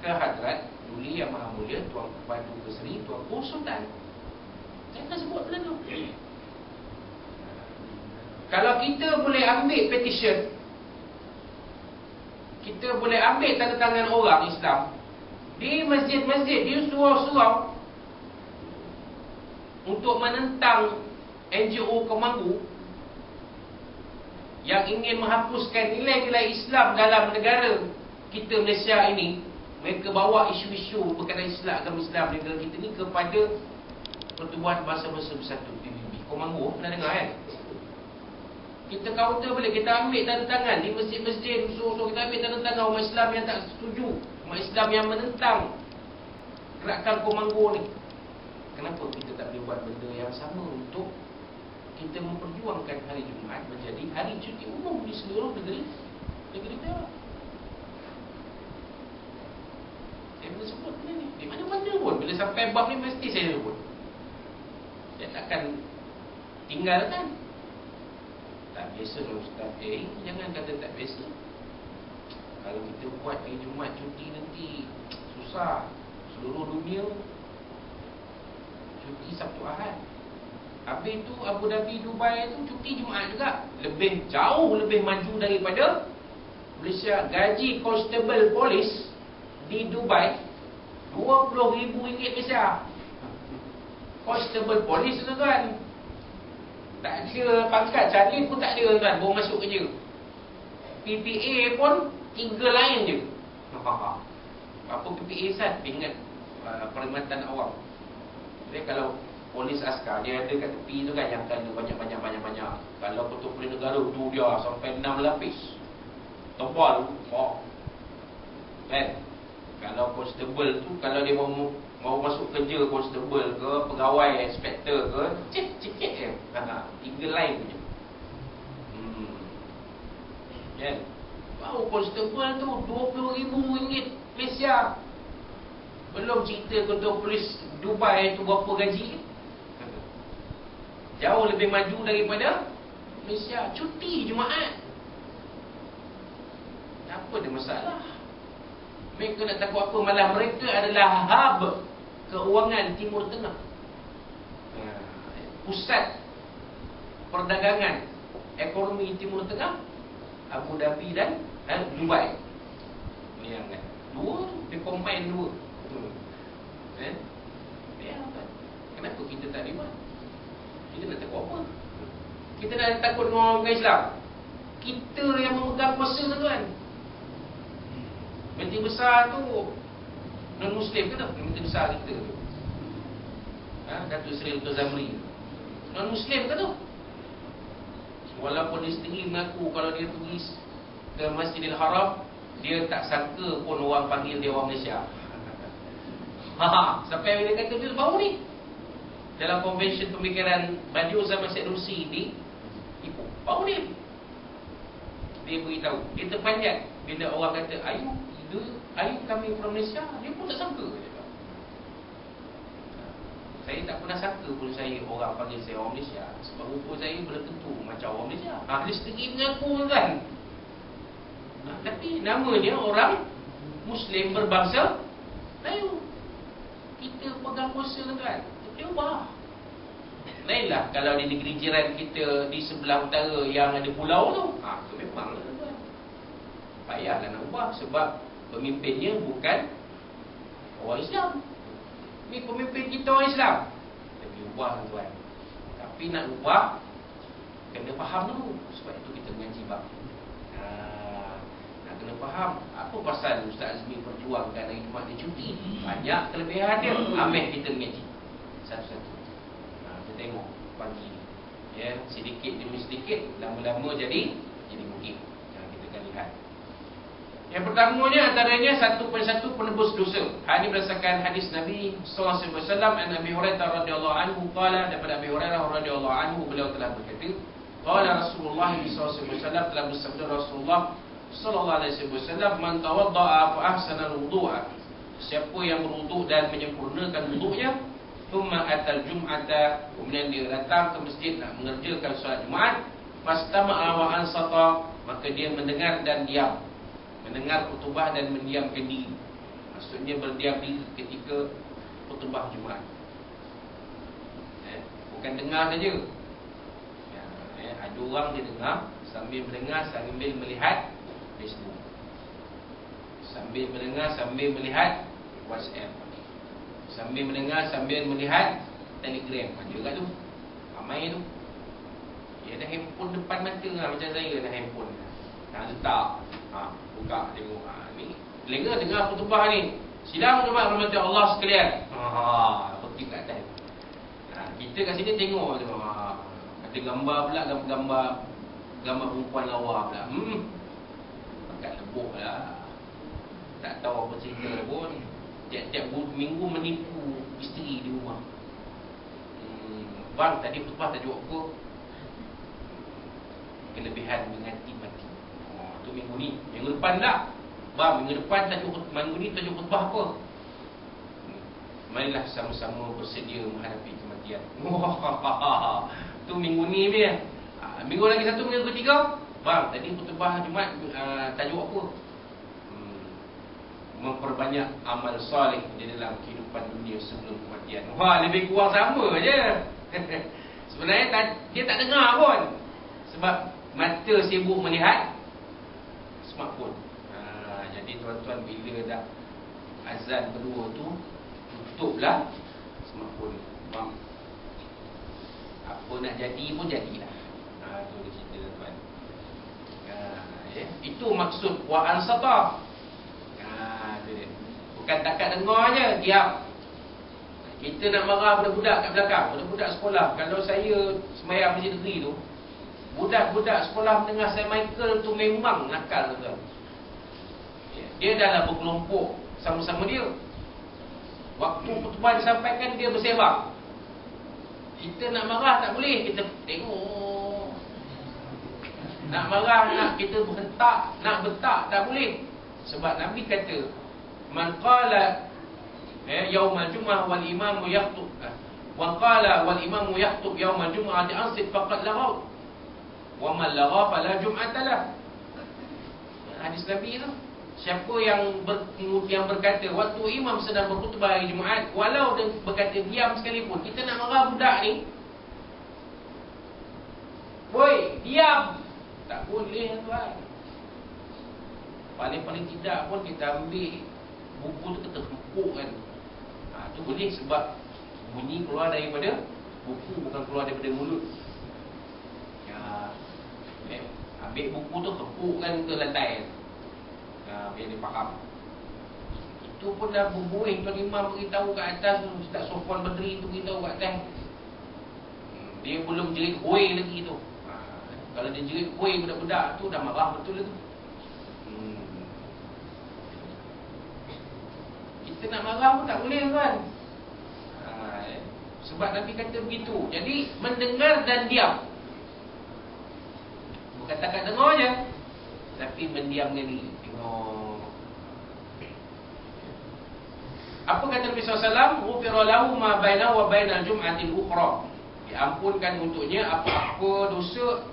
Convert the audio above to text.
Kehadrat Duli Yang Maha Mulia Tuan Paduka Seri Tuanku Sultan. Saya akan sebut benda tu. Kalau kita boleh ambil petition, kita boleh ambil tanda tangan orang Islam di masjid-masjid, di surau-surau untuk menentang NGO Komanggu yang ingin menghapuskan nilai-nilai Islam dalam negara kita Malaysia ini. Mereka bawa isu-isu berkaitan Islam, agama Islam negara kita ni kepada Pertubuhan Bahasa-Bahasa Bersatu, PBB. Komanggu pernah dengar kan? Kita counter boleh, kita ambil tanda tangan di masjid-masjid, usul-usul, kita ambil tanda tangan umat Islam yang tak setuju, umat Islam yang menentang gerakan Komanggu ni. Kenapa kita tak boleh buat benda yang sama untuk kita memperjuangkan hari Jumaat menjadi hari cuti umum di seluruh negeri kita? Saya boleh sebut benda ni di mana-mana pun. Bila sampai bab ni mesti saya sebut. Saya takkan tinggalkan. Tak biasa lah Ustaz. Jangan kata tak biasa. Kalau kita buat hari Jumaat cuti nanti susah. Seluruh dunia cuti Sabtu Ahad. Habis tu Abu Dhabi, Dubai tu cuti Jumaat juga. Jauh lebih maju daripada Malaysia. Gaji constable polis di Dubai RM20,000 Malaysia. Constable polis tu kan. Tak ada pangkat, salin pun tak ada tuan, baru masuk kerja. PPA pun 3 line je. Apa PPA Sat? Ingat perkhidmatan awam. Jadi kalau polis askar, dia ada kat tepi tu kan yang kena banyak. Kalau ketua polis negara tu dia sampai 6 lapis. Tebal. Kan? Kalau constable tu, kalau dia mau masuk kerja constable ke, pegawai inspektor ke, cek je. 3 line je. Kan? Baru constable tu RM20,000 Malaysia. Belum cerita ketua polis Dubai tu berapa gaji. Jauh lebih maju daripada Malaysia. Cuti Jumaat. Apa dia masalah? Mereka nak takut apa? Malah mereka adalah hub keuangan Timur Tengah. Pusat perdagangan ekonomi Timur Tengah, Abu Dhabi dan Dubai. Ini yang kan. Dua, dia combine dua. Kenapa kita tak buat? Kita nak takut apa? Kita dah takut dengan orang Islam. Kita yang memegang kuasa tu kan. Menteri besar tu non-Muslim ke tak? Menteri besar kita tu, Datuk Seri Dr. Zamri, non-Muslim ke tu? Walaupun dia sendiri mengaku kalau dia pergi ke Masjidil Haram, dia tak sangka pun orang panggil dia orang Malaysia. Sampai dia kata dia baru ni dalam konvensyen pemikiran beliau zaman Syed Nursi di Ipoh, baru ni dia beritahu. Dia terpanjat bila orang kata Ayub kami from Malaysia, dia pun tak sangka. Saya tak pernah sangka pun saya orang panggil saya orang Malaysia, sebab rupa saya belum tentu macam orang Malaysia. Dia sendiri mengaku kan. Tapi namanya orang Muslim berbangsa Melayu. Kita pegang kuasa kan. Dia ubah. Lainlah kalau di negeri jiran kita di sebelah utara yang ada pulau tu, tu memang payahlah nak ubah sebab pemimpinnya bukan orang Islam. Ni pemimpin kita orang Islam. Tapi ubah tuan. Tapi nak ubah kena faham dulu. Sebab itu kita mengaji bab. Nak kena faham apa pasal Ustaz Azmi perjuangkan hari Jumaat dia cuti. Banyak kelebihan dia. Ambil kita mengaji satu-satu. Kita tengok pagi ni. Ya, sedikit demi sedikit, lama-lama jadi mungkin. Kita akan lihat. Yang pertamanya antaranya satu persatu penebus dosa. Hal ini berdasarkan hadis Nabi sallallahu alaihi wasallam an Abi Hurairah radhiyallahu anhu qala, daripada Abi Hurairah radhiyallahu anhu beliau telah berkata, qala Rasulullah sallallahu alaihi wasallam, telah bersabda Rasulullah sallallahu alaihi wasallam, man tawaddaa fa ahsana al-wudu'a, siapa yang berwuduk dan menyempurnakan wuduknya, thumma atal jum'ata, kemudian dia datang ke masjid nak mengerjakan solat Jumaat, fastama'a wa ansata, maka dia mendengar dan diam, mendengar khutbah dan mendiamkan diri. Maksudnya berdiam diri ketika khutbah Jumaat. Bukan dengar saja. Ada orang dia dengar, sambil mendengar, sambil melihat Facebook, sambil mendengar, sambil melihat WhatsApp, sambil mendengar, sambil melihat Telegram. Ada kat tu, ramai tu. Dia ada handphone depan mata lah, macam saya ada handphone. Letak, buka, tengok. Ni dengar khutbah ni. Sidang umat rahmat Allah sekalian. Pergi kat atas. Kita kat sini tengok tu. Ada gambar pula, gambar perempuan lawa pula. Pakat lebuk lah. Tak tahu apa cerita pun. Tiap-tiap minggu menipu isteri di rumah. Bang, tadi khutbah tajuk apa? Kelebihan mengganti mati. Tu minggu ni. Minggu depan tak? Bang, minggu depan minggu ni tajuk khutbah apa? Marilah sama-sama bersedia menghadapi kematian. Tu minggu ni dia. Minggu lagi satu, minggu ketiga. Bang, tadi khutbah Jumaat tajuk apa? Memperbanyak amal soleh di dalam kehidupan dunia sebelum kematian. Wah, lebih kurang sama je. Sebenarnya dia tak dengar pun. Sebab mata sibuk melihat smartphone. Jadi tuan-tuan, bila dah azan kedua tu, tutuplah smartphone. Faham? Apa nak jadi pun jadilah. Itu dia cerita tuan-tuan. Itu maksud wa ansata. Bukan takat dengar je, diam. Kita nak marah budak-budak kat belakang, budak-budak sekolah. Kalau saya semayang masjid negeri tu, budak-budak sekolah mendengar saya Michael tu memang nakal tuan. Dia dah lah berkelompok sama-sama dia. Waktu khutbah disampaikan, dia bersembang. Kita nak marah tak boleh, kita tengok. Nak marah, nak kita berhentak, nak bentak tak boleh. Sebab Nabi kata, man qala yaumal jum'ah wal imamu yakhutub wa qala wal imamu yakhutub yaumal jum'ah di ansit faqad laghaw wa man lagha fala jum'ata lah. Hadis Nabi tu. Siapa yang berkata waktu imam sedang berkhutbah hari Jumaat, walau dia berkata diam sekalipun, kita nak marah budak ni, woi, diam. Tak boleh tuan. Paling-paling tidak pun kita ambil buku tu, kita hempuk kan. Tu boleh sebab bunyi keluar daripada buku, bukan keluar daripada mulut. Ambil buku tu, hempukkan ke lantai. Biar dia faham. Itu pun dah berbuih. Tuan Imam beritahu kat atas tu, Ustaz Sofwan Badri tu beritahu kat atas. Dia belum jerit hoi lagi tu. Kalau dia jerit hoi budak-budak tu, dah marah betul tu. Kita nak marah pun tak boleh kan. Sebab Nabi kata begitu. Jadi mendengar dan diam. Bukan takat dengar je, tapi mendiamkan diri. Apa kata Nabi SAW? Ghufira lahu ma bainahu wa bainal jum'atil ukhra. Diampunkan untuknya apa-apa dosa